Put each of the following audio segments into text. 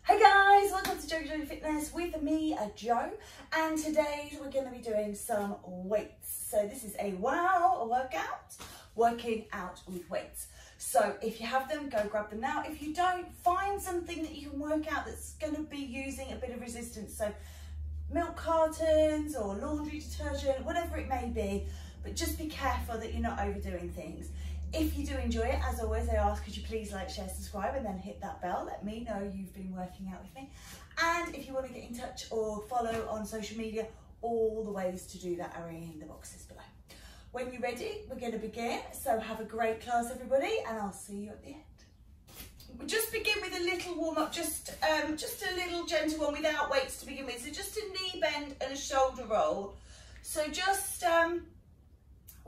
Hey guys, welcome to JUL21 Fitness with me, Jo, and today we're going to be doing some weights. So this is a wow workout, working out with weights. So if you have them, go grab them now. If you don't, find something that you can work out that's going to be using a bit of resistance. So milk cartons or laundry detergent, whatever it may be, but just be careful that you're not overdoing things. If you do enjoy it, as always, I ask, could you please like, share, subscribe, and then hit that bell. Let me know you've been working out with me. And if you want to get in touch or follow on social media, all the ways to do that are in the boxes below. When you're ready, we're going to begin. So have a great class, everybody, and I'll see you at the end. We'll just begin with a little warm-up, just a little gentle one without weights to begin with. So just a knee bend and a shoulder roll. So just, oh,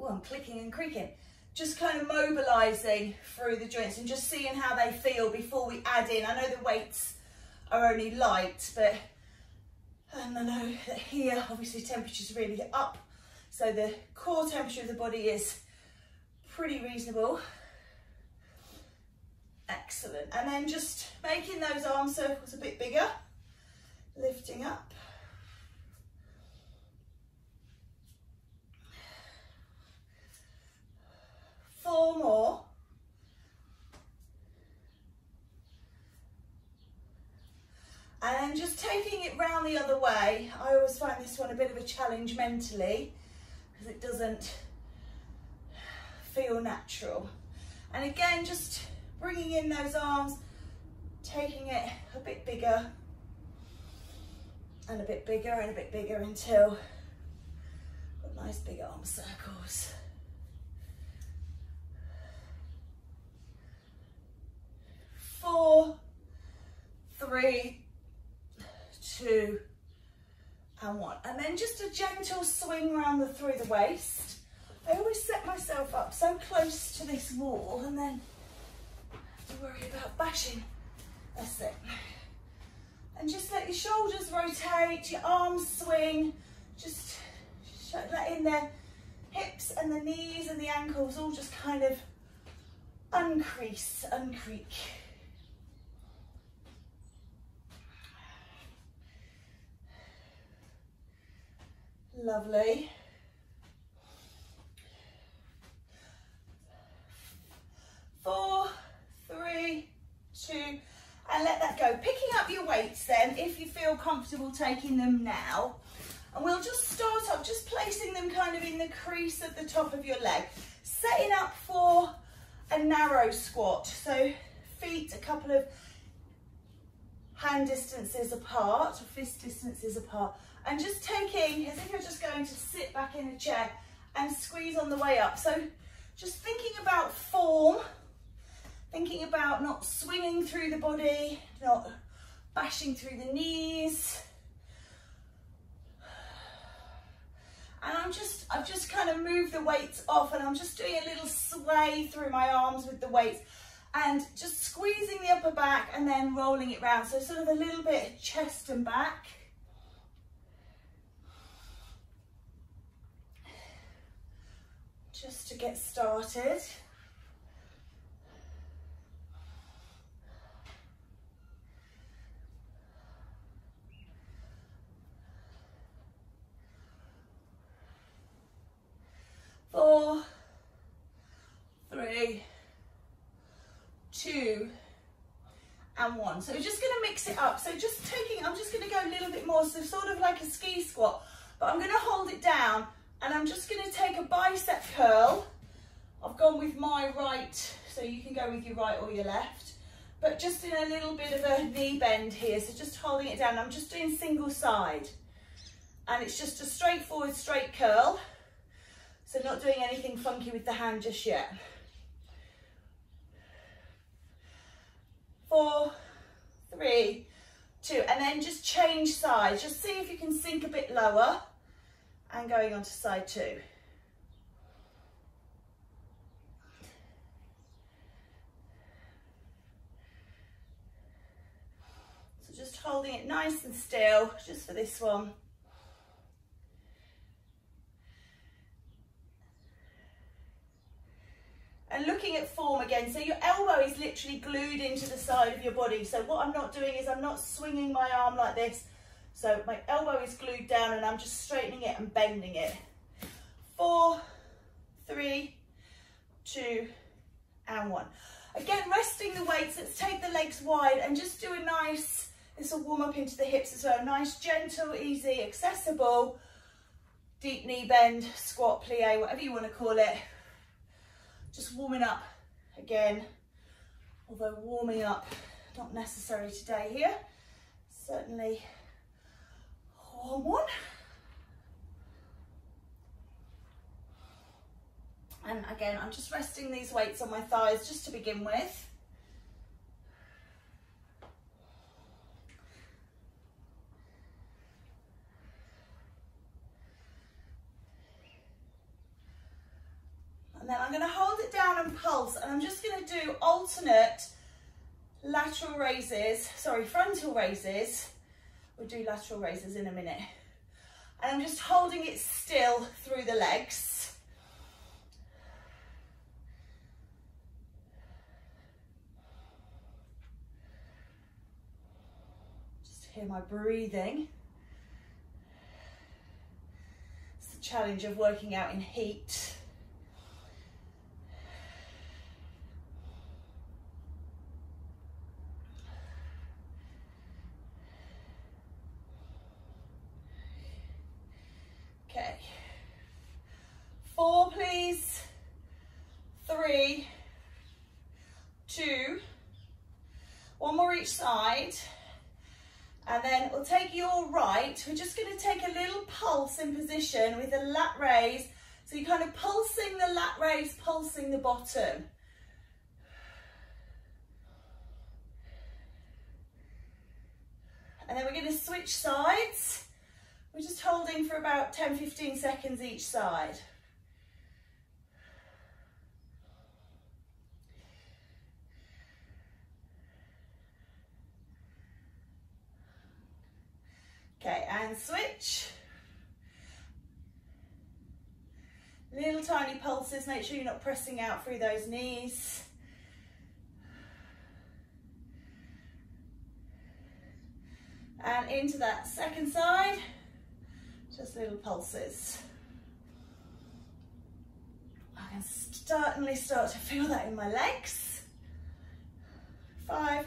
I'm clicking and creaking. Just kind of mobilising through the joints and just seeing how they feel before we add in. I know the weights are only light, but I know that here, obviously temperature's really up. So the core temperature of the body is pretty reasonable. Excellent. And then just making those arm circles a bit bigger, lifting up. Four more. And then just taking it round the other way. I always find this one a bit of a challenge mentally because it doesn't feel natural. And again, just bringing in those arms, taking it a bit bigger and a bit bigger and a bit bigger until got nice big arm circles. 4, 3, 2, and 1. And then just a gentle swing round through the waist. I always set myself up so close to this wall and then have to worry about bashing. That's it. And just let your shoulders rotate, your arms swing, just letting the hips and the knees and the ankles all just kind of uncrease, uncreak. Lovely. 4, 3, 2, and let that go. Picking up your weights then, if you feel comfortable taking them now. And we'll just start off just placing them kind of in the crease at the top of your leg. Setting up for a narrow squat. So feet a couple of hand distances apart, or fist distances apart. And just taking, as if you're just going to sit back in a chair and squeeze on the way up. So just thinking about form, thinking about not swinging through the body, not bashing through the knees. And I've just kind of moved the weights off and I'm just doing a little sway through my arms with the weights and just squeezing the upper back and then rolling it round. So sort of a little bit chest and back. Just to get started. Four, 3, 2, and 1. So we're just going to mix it up. So just taking, I'm just going to go a little bit more, so sort of like a ski squat, but I'm going to hold it down. And I'm just going to take a bicep curl. I've gone with my right, so you can go with your right or your left, but just in a little bit of a knee bend here. So just holding it down. I'm just doing single side. And it's just a straightforward straight curl. So not doing anything funky with the hand just yet. 4, 3, 2, and then just change sides. Just see if you can sink a bit lower. And going on to side 2. So just holding it nice and still, just for this one. and looking at form again. So your elbow is literally glued into the side of your body. So what I'm not doing is I'm not swinging my arm like this. So my elbow is glued down and I'm just straightening it and bending it. 4, 3, 2, and 1. Again, resting the weights. Let's take the legs wide and just do a nice, this will warm up into the hips as well. Nice, gentle, easy, accessible, deep knee bend, squat, plie, whatever you want to call it. Just warming up again, although warming up, not necessary today here. Certainly warm one. And again, I'm just resting these weights on my thighs just to begin with. And then I'm going to hold it down and pulse, and I'm just going to do alternate lateral raises, sorry, frontal raises. We'll do lateral raises in a minute. And I'm just holding it still through the legs. Hear my breathing. It's the challenge of working out in heat. Okay. 4, please. 3, 2. One more each side. And then we'll take your right, we're just going to take a little pulse in position with the lat raise. So you're kind of pulsing the lat raise, pulsing the bottom. And then we're going to switch sides. We're just holding for about 10-15 seconds each side. Okay, and switch. Little tiny pulses, make sure you're not pressing out through those knees. And into that second side, just little pulses. I can certainly start to feel that in my legs. 5,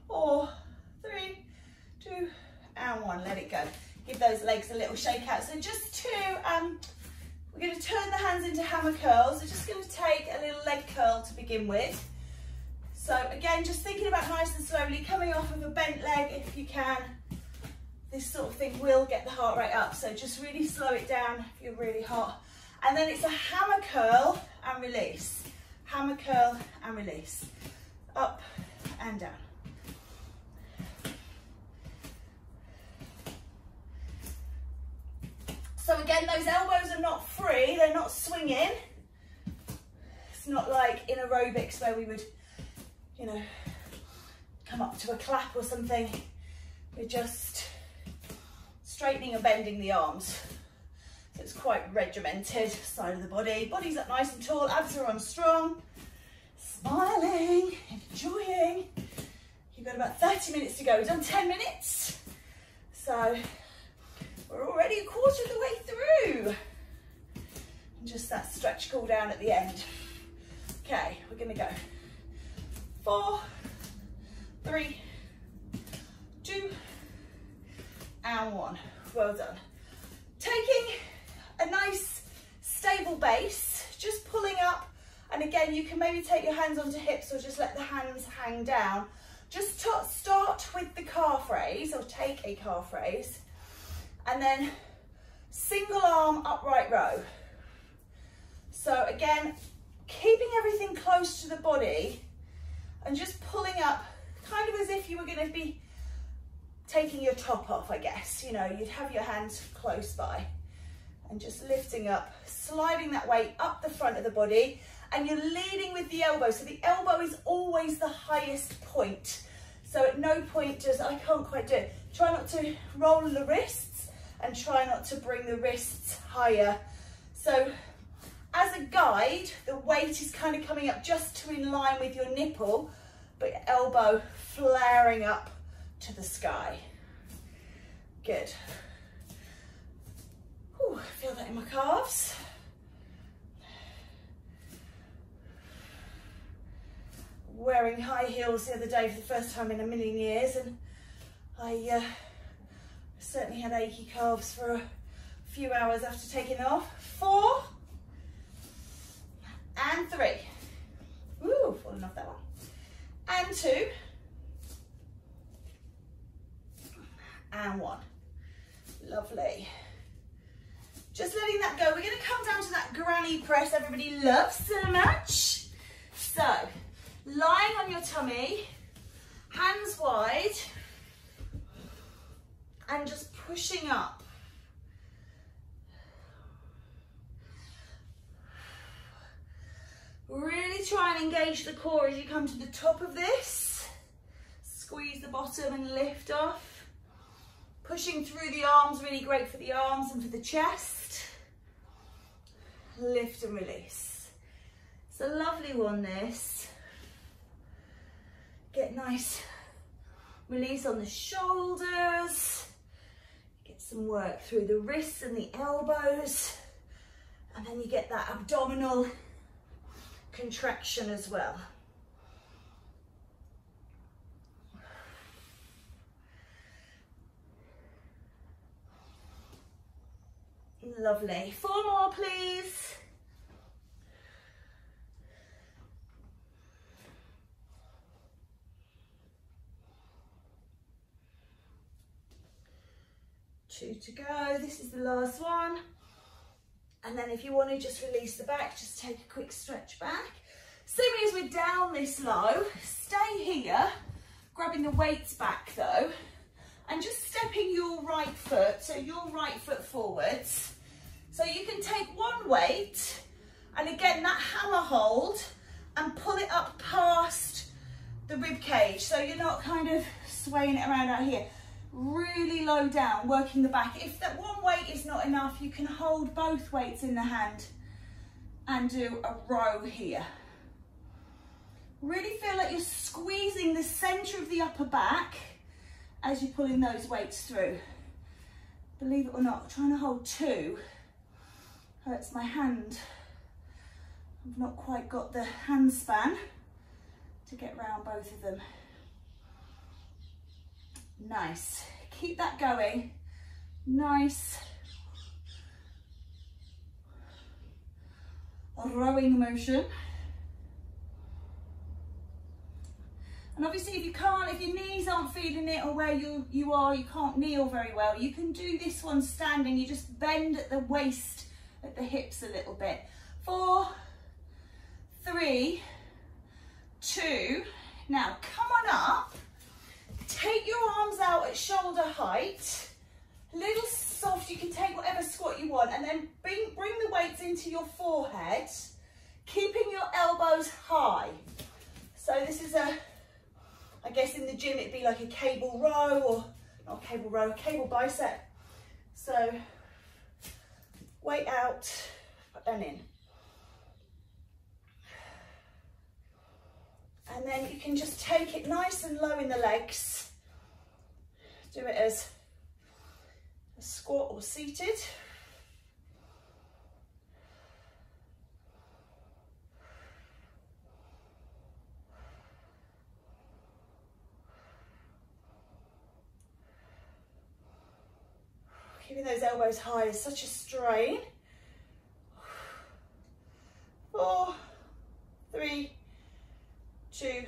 4, 3, 2, and 1, let it go. Give those legs a little shake out. So just to, we're going to turn the hands into hammer curls. We're just going to take a little leg curl to begin with. So again, just thinking about nice and slowly, coming off of a bent leg if you can. This sort of thing will get the heart rate up. So just really slow it down if you're really hot. And then it's a hammer curl and release. Hammer curl and release. Up and down. So again, those elbows are not free, they're not swinging. It's not like in aerobics where we would, you know, come up to a clap or something. We're just straightening and bending the arms. So it's quite regimented, side of the body. Body's up nice and tall, abs are on strong. Smiling, enjoying. You've got about 30 minutes to go. We've done 10 minutes. So we're already a quarter of the way through. And just that stretch cool down at the end. Okay, we're gonna go. 4, 3, 2, and 1. Well done. Taking a nice stable base, just pulling up, and again, you can maybe take your hands onto hips or just let the hands hang down. Just start with the calf raise, or take a calf raise. And then single arm upright row. So again, keeping everything close to the body and just pulling up, kind of as if you were going to be taking your top off, I guess. You know, you'd have your hands close by and just lifting up, sliding that weight up the front of the body, and you're leading with the elbow. So the elbow is always the highest point. So at no point does, I can't quite do it. Try not to roll the wrists, and try not to bring the wrists higher. So As a guide, the weight is kind of coming up just to in line with your nipple, but your elbow flaring up to the sky. Good. Ooh, I feel that in my calves. Wearing high heels the other day for the first time in a million years, and I certainly had achy calves for a few hours after taking them off. 4 and 3. Ooh, falling off that one. And 2 and 1. Lovely. Just letting that go. We're going to come down to that granny press everybody loves so much. So, lying on your tummy, hands wide, and just pushing up. Really try and engage the core as you come to the top of this. Squeeze the bottom and lift off. Pushing through the arms, really great for the arms and for the chest. Lift and release. It's a lovely one, this. Get nice release on the shoulders. Get some work through the wrists and the elbows. And then you get that abdominal contraction as well. Lovely. 4 more, please. Two to go. This is the last one. And then if you want to just release the back, just take a quick stretch back. Similarly as we're down this low, stay here, grabbing the weights back though, and just stepping your right foot, so your right foot forwards. So you can take one weight, and again that hammer hold, and pull it up past the rib cage, so you're not kind of swaying it around out here. Really low down, working the back. If that one weight is not enough, you can hold both weights in the hand and do a row here. Really feel like you're squeezing the center of the upper back as you're pulling those weights through. Believe it or not, trying to hold 2 hurts my hand. I've not quite got the hand span to get round both of them. Nice. Keep that going. Nice. Rowing motion. And obviously if you can't, if your knees aren't feeling it, or where you can't kneel very well, you can do this one standing. You just bend at the waist, at the hips a little bit. 4, 3, 2. Now come on up. Take your arms out at shoulder height, a little soft. You can take whatever squat you want, and then bring the weights into your forehead, keeping your elbows high. So this is I guess in the gym it'd be like a cable row, or not a cable row, a cable bicep. So weight out and in. And then you can just take it nice and low in the legs. Do it as a squat or seated. Keeping those elbows high is such a strain. 4, 3, 2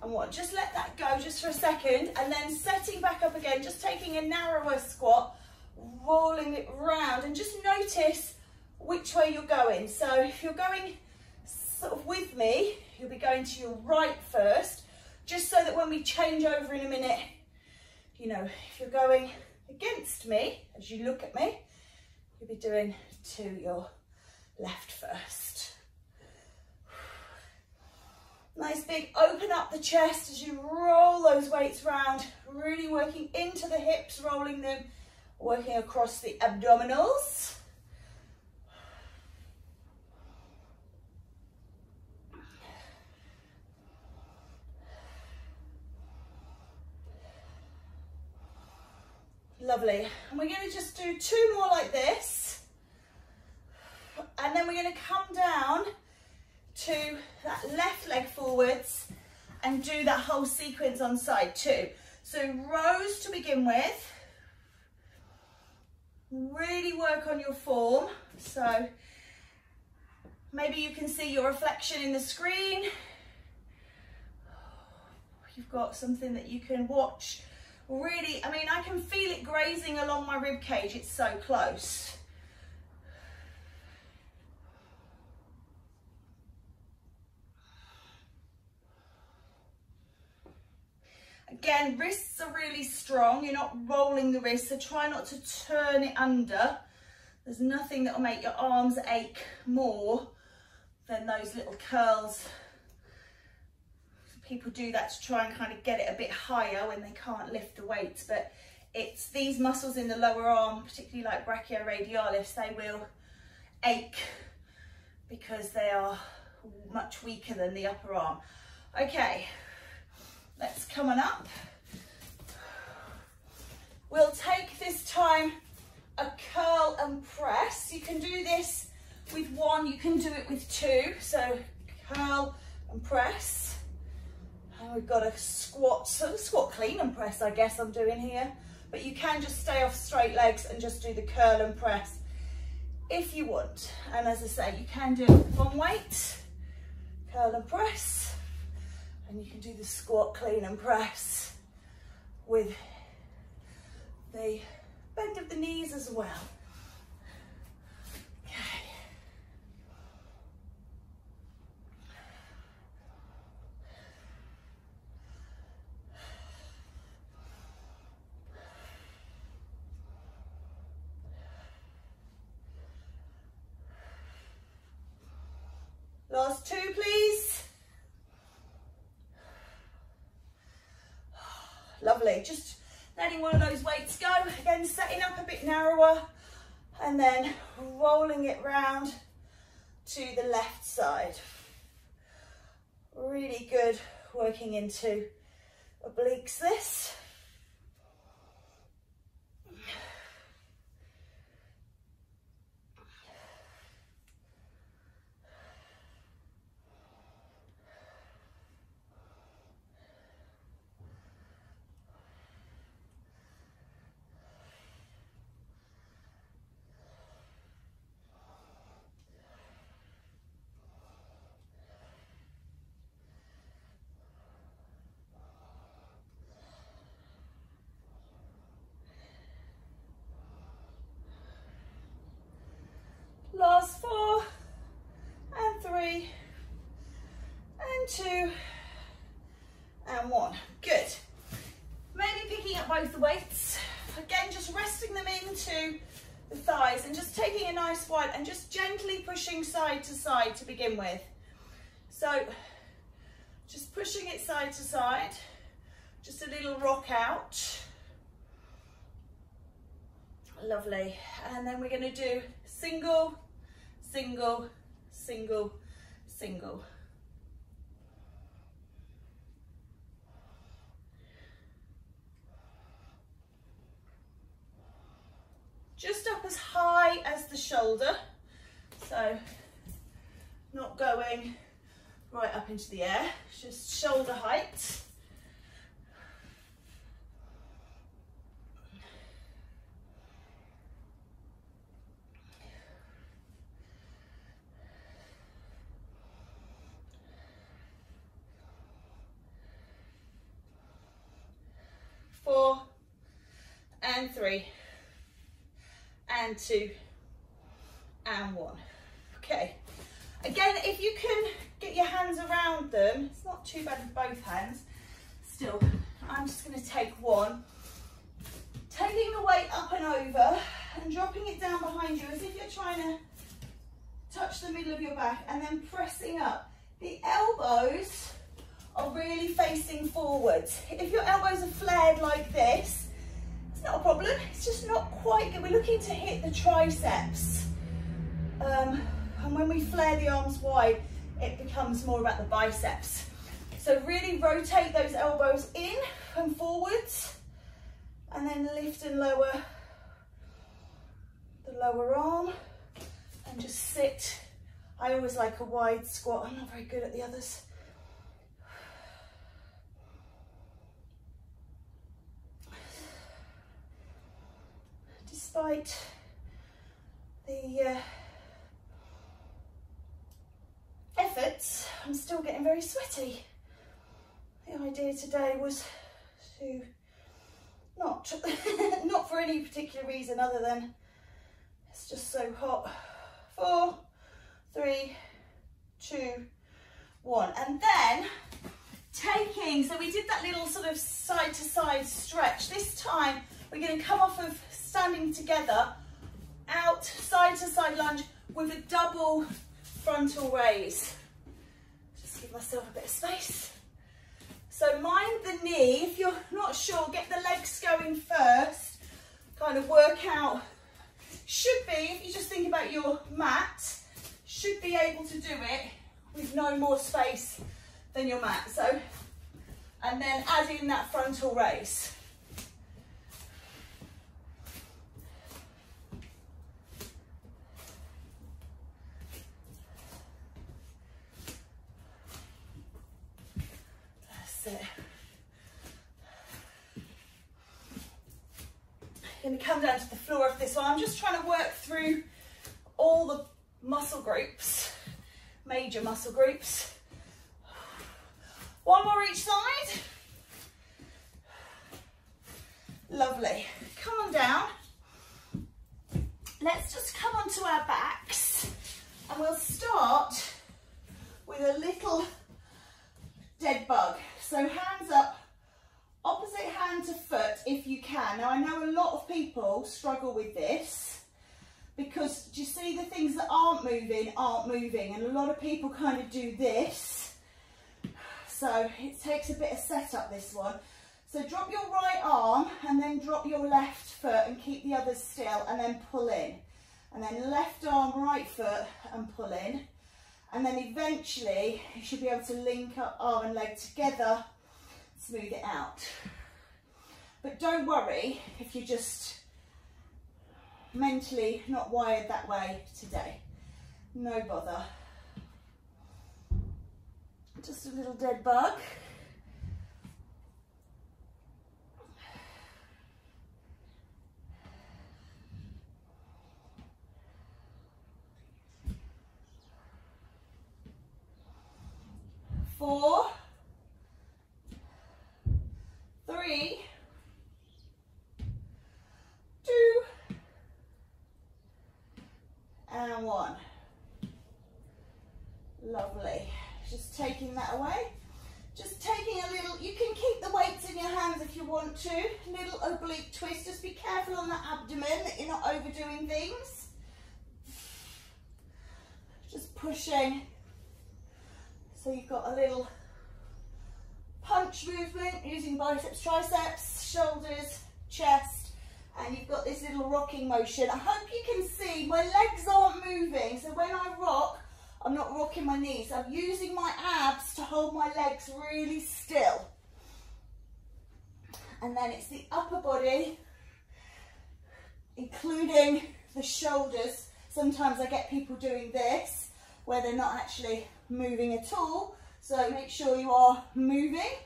and 1. Just let that go just for a second, and then setting back up again, just taking a narrower squat, rolling it round, and just notice which way you're going. So if you're going sort of with me, you'll be going to your right first, just so that when we change over in a minute, you know, if you're going against me, as you look at me, you'll be doing to your left first. Nice big open up the chest as you roll those weights round, really working into the hips, rolling them, working across the abdominals. Lovely. And we're going to just do 2 more like this. And then we're going to come down to that left leg forwards and do that whole sequence on side 2. So rows to begin with. Really work on your form. So maybe you can see your reflection in the screen. You've got something that you can watch. Really, I mean, I can feel it grazing along my rib cage. It's so close. Again, wrists are really strong. You're not rolling the wrists, so try not to turn it under. There's nothing that will make your arms ache more than those little curls. People do that to try and kind of get it a bit higher when they can't lift the weights, but it's these muscles in the lower arm, particularly like brachioradialis, they will ache because they are much weaker than the upper arm. Okay, let's come on up. We'll take this time a curl and press. You can do this with 1, you can do it with 2. So curl and press. And we've got a squat, so squat clean and press I guess I'm doing here. But you can just stay off straight legs and just do the curl and press if you want. And as I say, you can do it with 1 weight, curl and press. And you can do the squat clean and press with the bend of the knees as well. Okay. Last 2, please. Lovely. Just letting one of those weights go. Again, setting up a bit narrower and then rolling it round to the left side. Really good working into obliques this. Last 4 and 3 and 2 and 1. Good. Maybe picking up both the weights. Again, just resting them into the thighs and just taking a nice wide and just gently pushing side to side to begin with. So just pushing it side to side, just a little rock out. Lovely. And then we're going to do single, single, single, single. Just up as high as the shoulder, so not going right up into the air, just shoulder height. Four and 3 and 2 and 1. Okay, again, if you can get your hands around them, it's not too bad with both hands. Still, I'm just going to take 1, taking the weight up and over and dropping it down behind you as if you're trying to touch the middle of your back, and then pressing up. The elbows are really facing forwards. If your elbows are flared like this, it's not a problem, it's just not quite good. We're looking to hit the triceps. And when we flare the arms wide, it becomes more about the biceps. So really rotate those elbows in and forwards And then lift and lower the lower arm and just sit. I always like a wide squat. I'm not very good at the others. Despite the efforts, I'm still getting very sweaty. The idea today was to not for any particular reason other than it's just so hot. 4, 3, 2, 1. And then taking, so we did that little sort of side to side stretch. This time we're going to come off of standing together, out, side to side lunge with a double frontal raise. Just give myself a bit of space. So mind the knee. If you're not sure, get the legs going first. Kind of work out. Should be, if you just think about your mat, should be able to do it with no more space than your mat. So, and then add in that frontal raise. Going to come down to the floor of this one. I'm just trying to work through all the muscle groups, major muscle groups. One more each side. Lovely. Come on down. Let's just come onto our backs and we'll start with a little dead bug. So hands up, opposite hand to foot if you can. Now I know a lot of people struggle with this because do you see the things that aren't moving, and a lot of people kind of do this. So it takes a bit of setup, this one. So drop your right arm and then drop your left foot and keep the others still and then pull in. And then left arm, right foot and pull in. And then eventually you should be able to link up arm and leg together, smooth it out. But don't worry if you're just mentally not wired that way today. No bother. Just a little dead bug. Four, 3, 2, and 1. Lovely. Just taking that away. Just taking a little, you can keep the weights in your hands if you want to. Little oblique twist. Just be careful on that abdomen that you're not overdoing things. Just pushing. So you've got a little punch movement using biceps, triceps, shoulders, chest, and you've got this little rocking motion. I hope you can see my legs aren't moving, so when I rock, I'm not rocking my knees. I'm using my abs to hold my legs really still. And then it's the upper body, including the shoulders. Sometimes I get people doing this, where they're not actually moving at all. So make sure you are moving,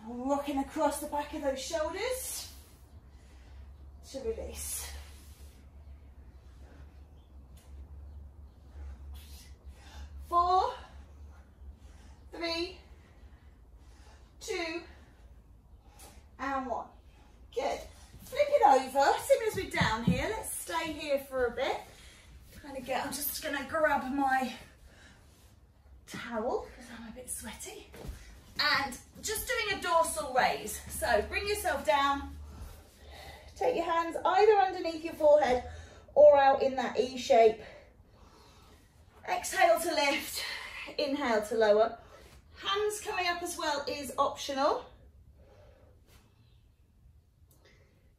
rocking across the back of those shoulders to release. Four, 3, 2, and 1. Good. Flip it over, same as we're down here. Let's stay here for a bit. I'm just gonna grab my towel because I'm a bit sweaty, and just doing a dorsal raise. So bring yourself down, take your hands either underneath your forehead or out in that E shape. Exhale to lift, inhale to lower. Hands coming up as well is optional.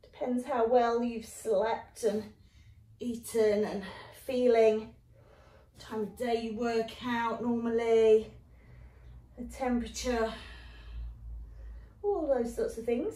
Depends how well you've slept and eaten and feeling. Time of day you work out normally, the temperature, all those sorts of things.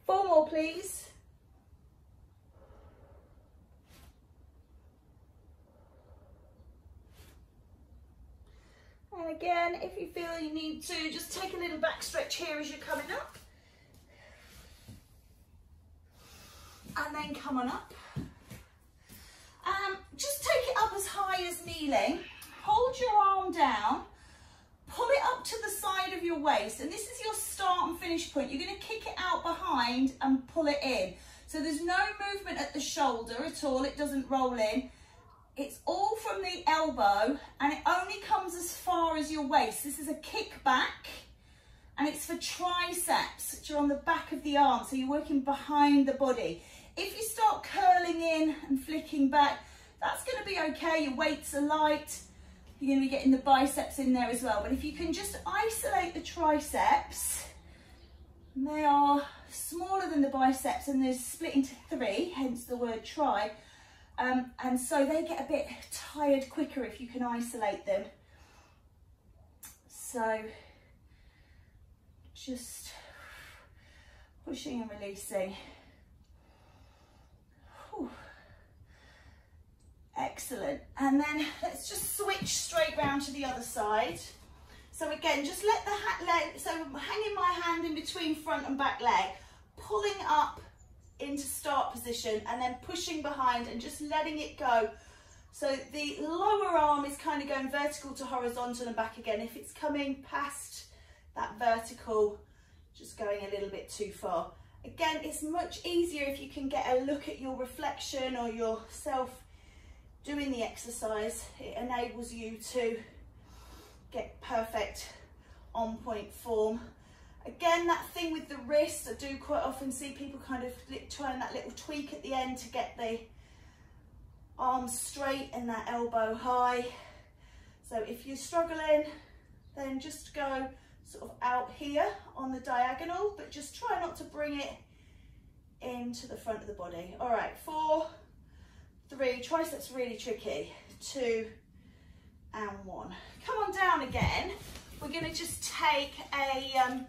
4 more, please. And again, if you feel you need to, just take a little back stretch here as you're coming up. And then come on up. Just take it up as high as kneeling. Hold your arm down. Pull it up to the side of your waist. And this is your start and finish point. You're going to kick it out behind and pull it in. So there's no movement at the shoulder at all. It doesn't roll in. It's all from the elbow and it only comes as far as your waist. This is a kick back and it's for triceps, which are on the back of the arm. So you're working behind the body. If you start curling in and flicking back, that's going to be okay. Your weights are light. You're going to be getting the biceps in there as well. But if you can just isolate the triceps, they are smaller than the biceps and they're split into 3, hence the word tri. And so they get a bit tired quicker if you can isolate them. So just pushing and releasing. Whew. Excellent. And then let's just switch straight round to the other side. So again, just let the leg, so I'm hanging my hand in between front and back leg, pulling up into start position and then pushing behind and just letting it go. So the lower arm is kind of going vertical to horizontal and back again. If it's coming past that vertical, just going a little bit too far. Again, it's much easier if you can get a look at your reflection or yourself doing the exercise. It enables you to get perfect on point form. Again, that thing with the wrist, I do quite often see people kind of trying that little tweak at the end to get the arms straight and that elbow high. So if you're struggling, then just go sort of out here on the diagonal, but just try not to bring it into the front of the body. All right, 4, 3, triceps really tricky, 2 and 1. Come on down again. We're going to just take a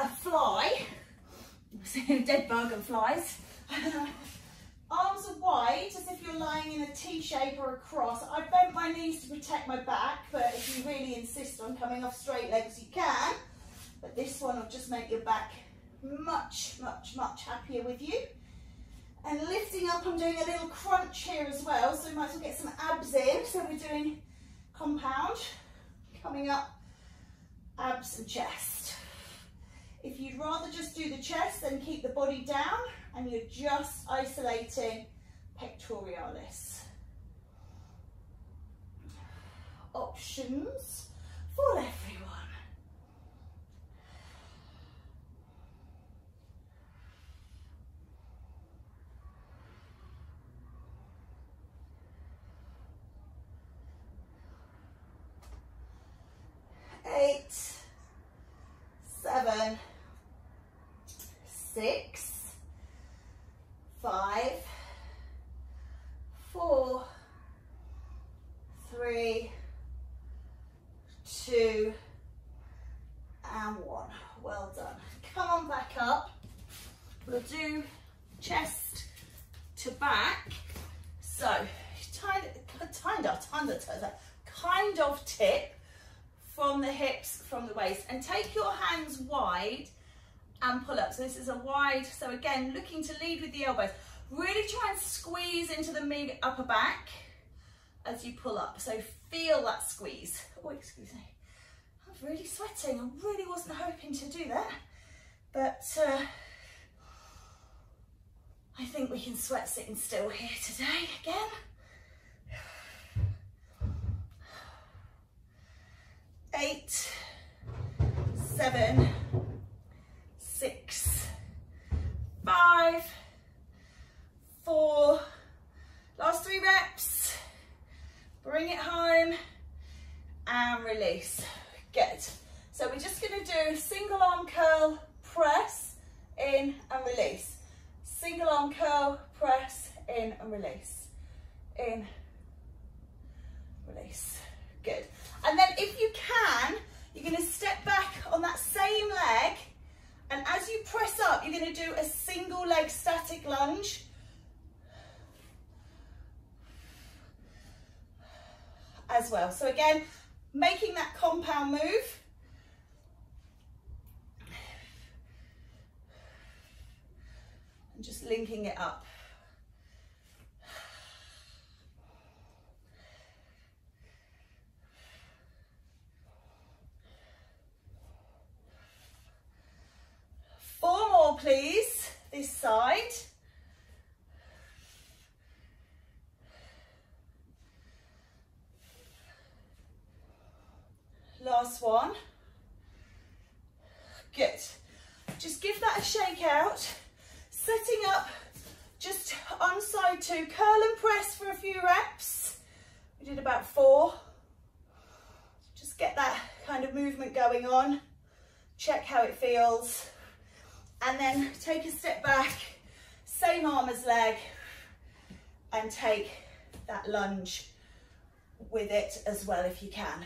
fly, dead bug and flies. Arms are wide as if you're lying in a T shape or a cross. I bent my knees to protect my back, but if you really insist on coming off straight legs, you can. But this one will just make your back much, much, much happier with you. And lifting up, I'm doing a little crunch here as well, so you might as well get some abs in. So we're doing compound, coming up, abs and chest. If you'd rather just do the chest, then keep the body down and you're just isolating pectoralis. Options for everyone. Eight, 7, 6, 5, 4, 3, 2, and 1. Well done. Come on back up. We'll do chest to back. So kind of tip from the hips, from the waist, and take your hands wide and pull up. So this is a wide, so again, looking to lead with the elbows. Really try and squeeze into the mid upper back as you pull up. So feel that squeeze. Oh, excuse me. I'm really sweating. I really wasn't hoping to do that, but I think we can sweat sitting still here today again. 8, 7, 6, 5, 4, last 3 reps, bring it home and release. Good. So we're just going to do single arm curl, press, in and release. Single arm curl, press, in and release. In, release. Good. And then if you can, you're going to step back on that same leg well. So again, making that compound move. And just linking it up. Four more, please, this side. Last one. Good. Just give that a shake out. Setting up just on side 2. Curl and press for a few reps. We did about 4. Just get that kind of movement going on. Check how it feels. And then take a step back, same arm as leg, and take that lunge with it as well if you can.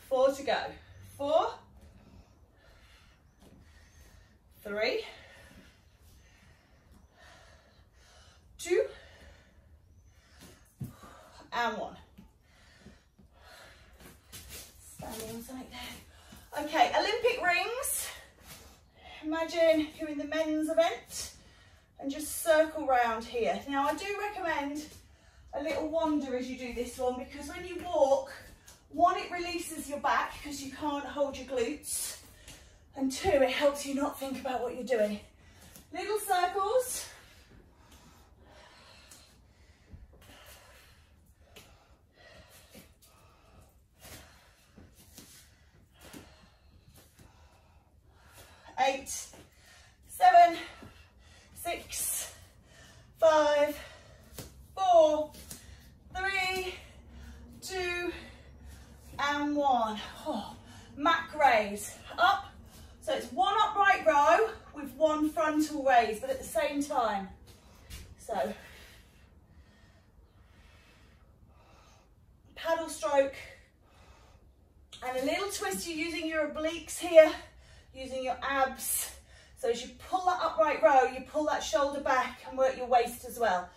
Four to go. 4, 3, 2, and 1. Standing on something there. Okay, Olympic rings. Imagine you're in the men's event and just circle round here. Now I do recommend a little wander as you do this one, because when you walk, 1, it releases your back because you can't hold your glutes, and 2, it helps you not think about what you're doing. Little circles. Eight, 7, 6, 5, 4, 3, 2, and 1. Oh, Mac raise up. So it's 1 upright row with 1 frontal raise, but at the same time. So paddle stroke and a little twist. You're using your obliques here, using your abs. So as you pull that upright row, you pull that shoulder back and work your waist as well.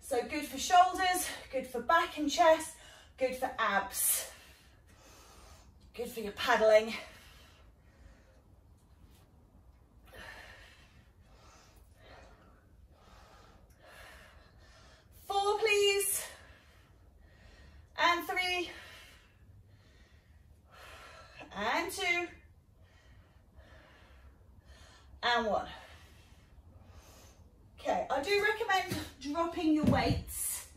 So good for shoulders, good for back and chest, good for abs. Good for your paddling. 4, please. And 3. And 2. And 1. Okay, I do recommend dropping your weights.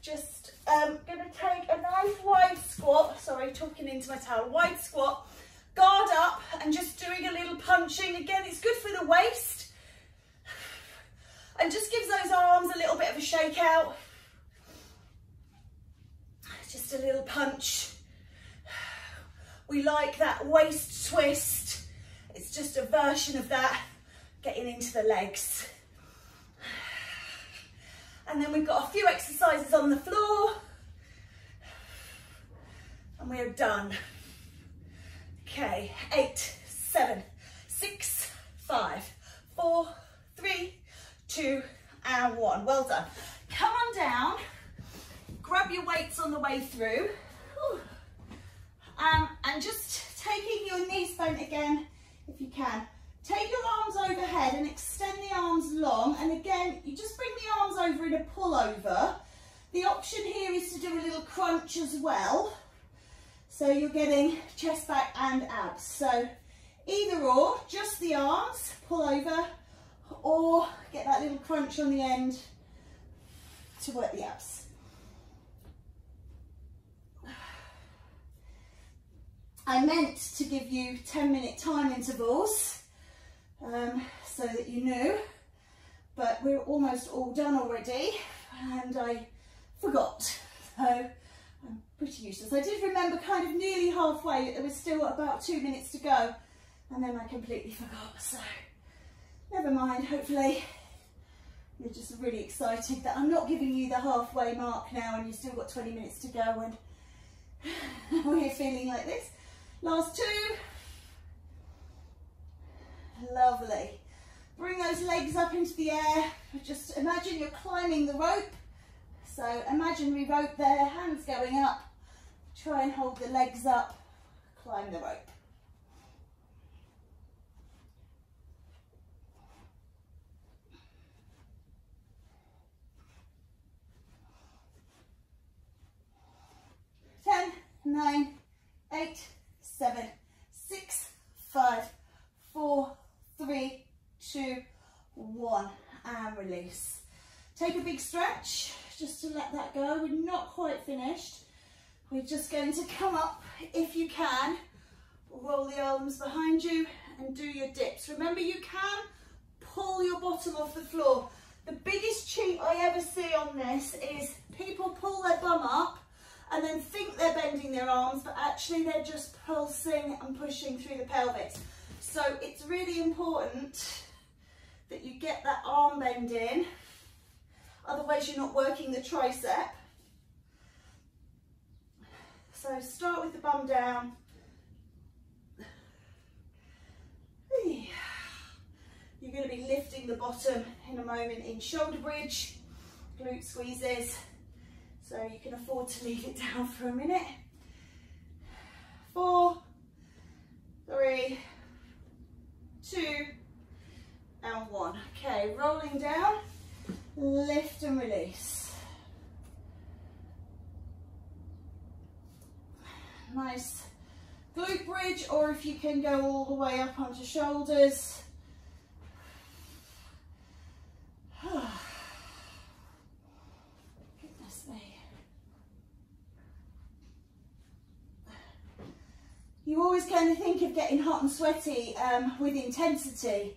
Just going to take a nice wide squat. Sorry, talking into my towel. Wide squat, guard up, and just doing a little punching. Again, it's good for the waist and just gives those arms a little bit of a shake out. Just a little punch. We like that waist twist. It's just a version of that, getting into the legs. And then we've got a few exercises on the floor. And we're done. Okay, 8, 7, 6, 5, 4, 3, 2, and 1. Well done. Come on down. Grab your weights on the way through. And just taking your knees bent again, if you can. Take your arms overhead and extend the arms long. And again, you just bring the arms over in a pullover. The option here is to do a little crunch as well. So you're getting chest back and abs. So either or, just the arms, pull over, or get that little crunch on the end to work the abs. I meant to give you 10-minute time intervals so that you knew, but we're almost all done already and I forgot. So I'm pretty useless. I did remember kind of nearly halfway that there was still about 2 minutes to go, and then I completely forgot, so never mind. Hopefully you're just really excited that I'm not giving you the halfway mark now and you've still got 20 minutes to go and we're feeling like this. Last 2. Lovely. Bring those legs up into the air. Just imagine you're climbing the rope. So imaginary rope there, hands going up. Try and hold the legs up, climb the rope. Ten, 9, 8, 7, 6, 5, 4, 3, 2, 1, and release. Take a big stretch just to let that go. We're not quite finished. We're just going to come up, if you can, roll the arms behind you and do your dips. Remember, you can pull your bottom off the floor. The biggest cheat I ever see on this is people pull their bum up and then think they're bending their arms, but actually they're just pulsing and pushing through the pelvis. So it's really important that you get that arm bend in, otherwise you're not working the tricep. So start with the bum down. You're going to be lifting the bottom in a moment in shoulder bridge, glute squeezes. So you can afford to leave it down for a minute. 4, 3, 2, and 1. Okay, rolling down, lift and release. Nice glute bridge, or if you can go all the way up onto shoulders. Goodness me. You always kind of think of getting hot and sweaty with intensity.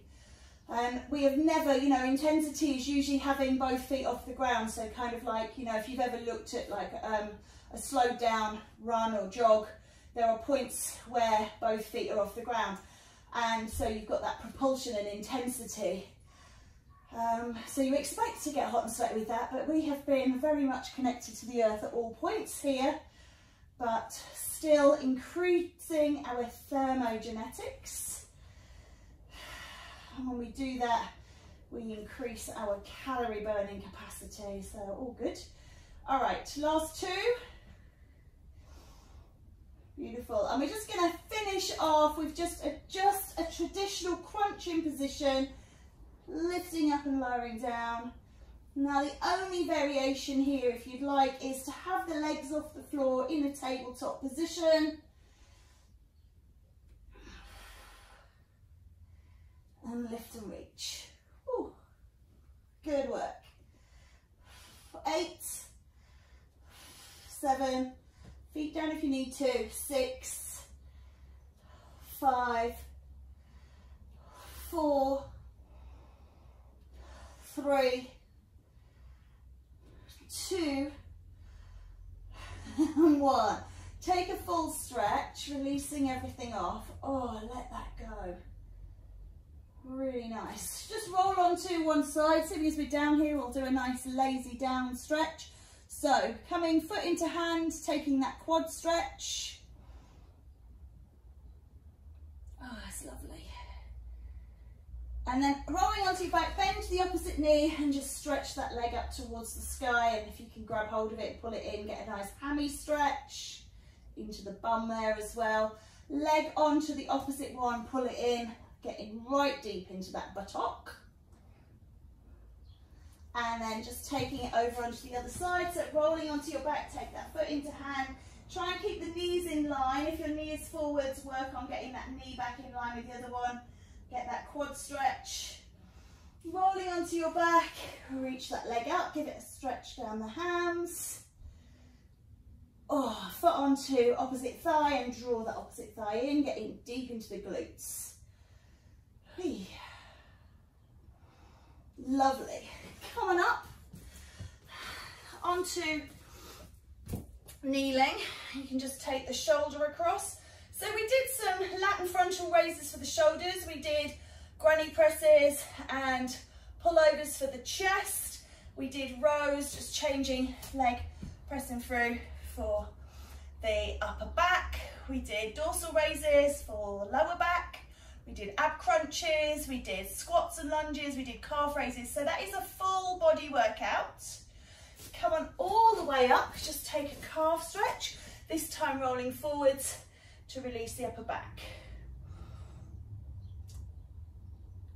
We have never, you know, intensity is usually having both feet off the ground. So kind of like, you know, if you've ever looked at like a slowed down run or jog, there are points where both feet are off the ground. And so you've got that propulsion and intensity. So you expect to get hot and sweaty with that, but we have been very much connected to the earth at all points here, but still increasing our thermogenetics. And when we do that, we increase our calorie burning capacity, so all good. All right, last 2. Beautiful. And we're just going to finish off with just a traditional crunching position, lifting up and lowering down. Now the only variation here, if you'd like, is to have the legs off the floor in a tabletop position. And lift and reach. Ooh, good work. 8, 7, feet down if you need to, 6, 5, 4, 3, 2, and 1. Take a full stretch, releasing everything off. Oh, let that go. Really nice. Just roll onto one side. So as we're down here, we'll do a nice lazy down stretch. So coming foot into hand, taking that quad stretch. Oh, that's lovely. And then rolling onto your back, bend to the opposite knee and just stretch that leg up towards the sky. And if you can grab hold of it, pull it in, get a nice hammy stretch into the bum there as well. Leg onto the opposite one, pull it in, getting right deep into that buttock. And then just taking it over onto the other side. So rolling onto your back, take that foot into hand. Try and keep the knees in line. If your knee is forwards, work on getting that knee back in line with the other one. Get that quad stretch. Rolling onto your back, reach that leg up, give it a stretch down the hams. Oh, foot onto opposite thigh and draw that opposite thigh in, getting deep into the glutes. Lovely. Coming up onto Kneeling, you can just take the shoulder across. So we did some lat and frontal raises for the shoulders. We did granny presses and pullovers for the chest. We did rows, just changing leg, pressing through for the upper back. We did dorsal raises for lower back. We did ab crunches, we did squats and lunges, we did calf raises. So that is a full body workout. Come on all the way up, just take a calf stretch, this time rolling forwards to release the upper back.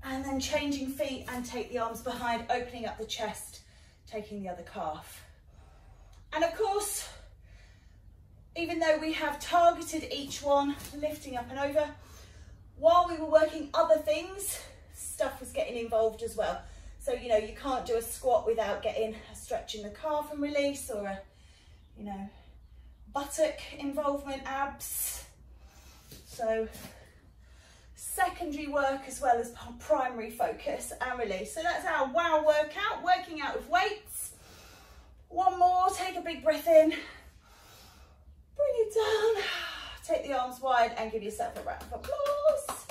And then changing feet and take the arms behind, opening up the chest, taking the other calf. And of course, even though we have targeted each one, lifting up and over, while we were working other things, stuff was getting involved as well. So, you know, you can't do a squat without getting a stretch in the calf and release, or a, you know, buttock involvement, abs. So secondary work as well as primary focus and release. So that's our wow workout, working out with weights. One more, take a big breath in, bring it down, take the arms wide and give yourself a round of applause.